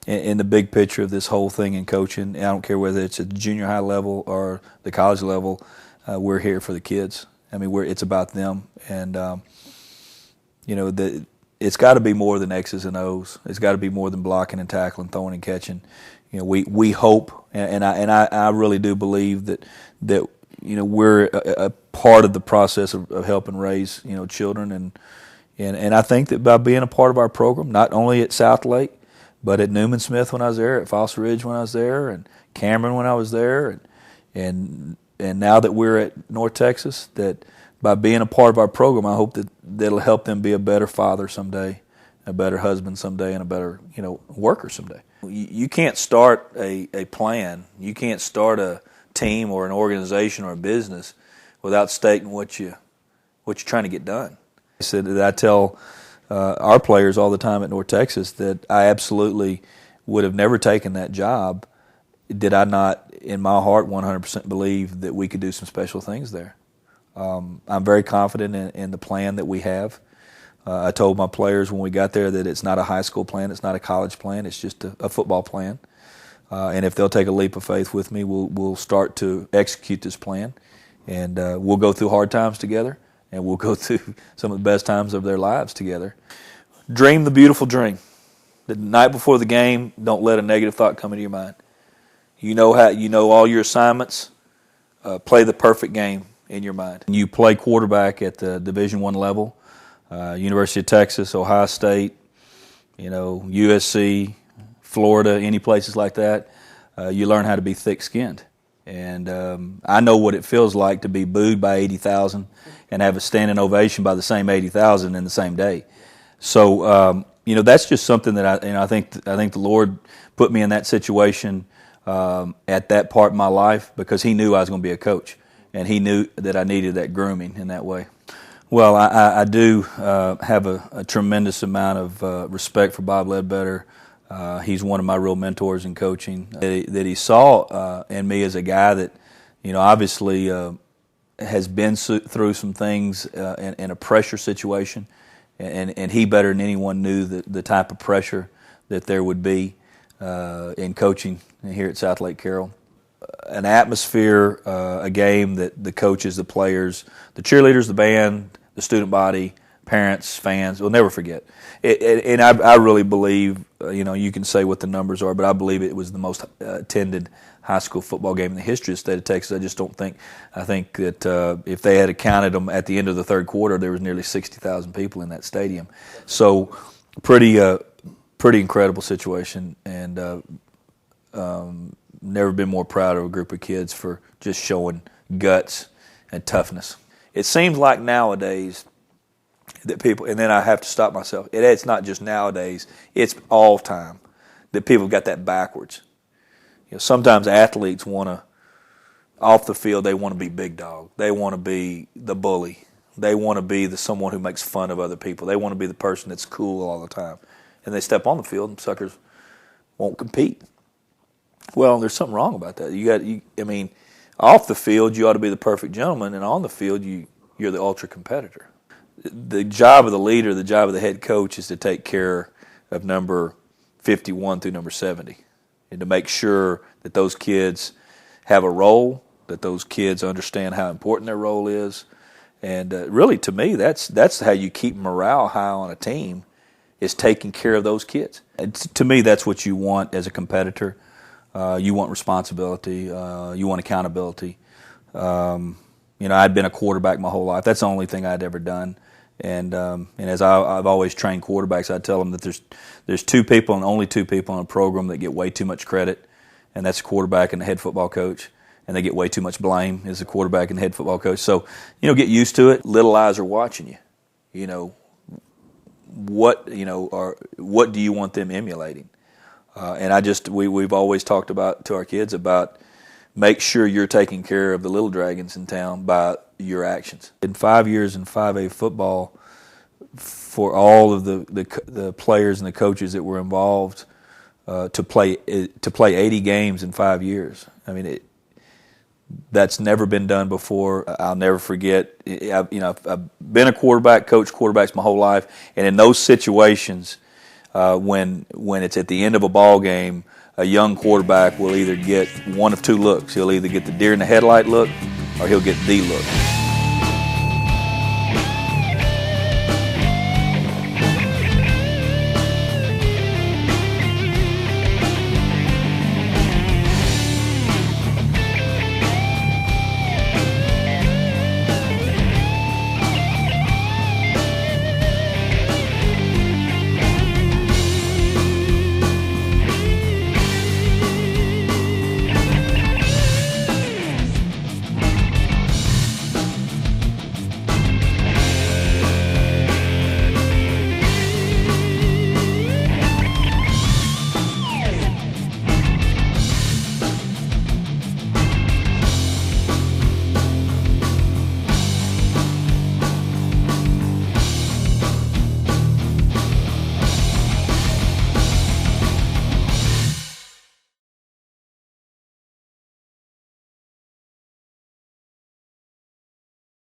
in the big picture of this whole thing in coaching, I don't care whether it's at the junior high level or the college level, we're here for the kids. I mean, it's about them, and it's got to be more than X's and O's. It's got to be more than blocking and tackling, throwing and catching. We hope, and I really do believe that we're a part of the process of helping raise children, and I think that by being a part of our program, not only at South Lake, but at Newman Smith when I was there, at Foster Ridge when I was there, and Cameron when I was there, and now that we're at North Texas, that by being a part of our program, I hope that'll help them be a better father someday, a better husband someday, and a better worker someday. You can't start a plan. You can't start a team or an organization or a business without stating what you're trying to get done. I said that I tell our players all the time at North Texas that I absolutely would have never taken that job did I not, in my heart, 100% believe that we could do some special things there. I'm very confident in the plan that we have. I told my players when we got there that it's not a high school plan, it's not a college plan, it's just a football plan. And if they'll take a leap of faith with me, we'll start to execute this plan. And we'll go through hard times together, and we'll go through some of the best times of their lives together. Dream the beautiful dream. The night before the game, don't let a negative thought come into your mind. You know all your assignments. Play the perfect game in your mind. You play quarterback at the Division I level, University of Texas, Ohio State, USC, Florida, any places like that. You learn how to be thick-skinned. And I know what it feels like to be booed by 80,000 and have a standing ovation by the same 80,000 in the same day. So that's just something that I think the Lord put me in that situation at that part of my life because He knew I was going to be a coach, and He knew that I needed that grooming in that way. Well, I do have a tremendous amount of respect for Bob Ledbetter. He's one of my real mentors in coaching. That he saw in me as a guy that, obviously has been through some things in a pressure situation, and he better than anyone knew the type of pressure that there would be in coaching here at South Lake Carroll. An atmosphere, a game that the coaches, the players, the cheerleaders, the band, the student body, parents, fans will never forget. And I really believe, you can say what the numbers are, but I believe it was the most attended high school football game in the history of the state of Texas. I think that if they had counted them at the end of the third quarter, there was nearly 60,000 people in that stadium. So pretty incredible situation, and never been more proud of a group of kids for just showing guts and toughness. It seems like nowadays that people, and then I have to stop myself, it's not just nowadays, it's all time, that people have got that backwards. Sometimes athletes want to, off the field, they want to be big dog. They want to be the bully. They want to be someone who makes fun of other people. They want to be the person that's cool all the time. And they step on the field and suckers won't compete. Well, there's something wrong about that. Off the field, you ought to be the perfect gentleman, and on the field, you're the ultra competitor. The job of the leader, the job of the head coach is to take care of number 51 through number 70 and to make sure that those kids have a role, that those kids understand how important their role is. And really, to me, that's how you keep morale high on a team, is taking care of those kids. And to me, that's what you want as a competitor. You want responsibility. You want accountability. I'd been a quarterback my whole life. That's the only thing I'd ever done. And as I've always trained quarterbacks, I tell them that there's two people and only two people in a program that get way too much credit, and that's the quarterback and the head football coach. And they get way too much blame as the quarterback and the head football coach. So, get used to it. Little eyes are watching you. What do you want them emulating? And we've always talked about to our kids about make sure you're taking care of the little dragons in town by your actions. In 5 years in 5A football, for all of the players and the coaches that were involved to play 80 games in 5 years. That's never been done before. I'll never forget. I've been a quarterback, coached quarterbacks my whole life, and in those situations, when it's at the end of a ball game, a young quarterback will either get one of two looks. He'll either get the deer in the headlight look, or he'll get the look.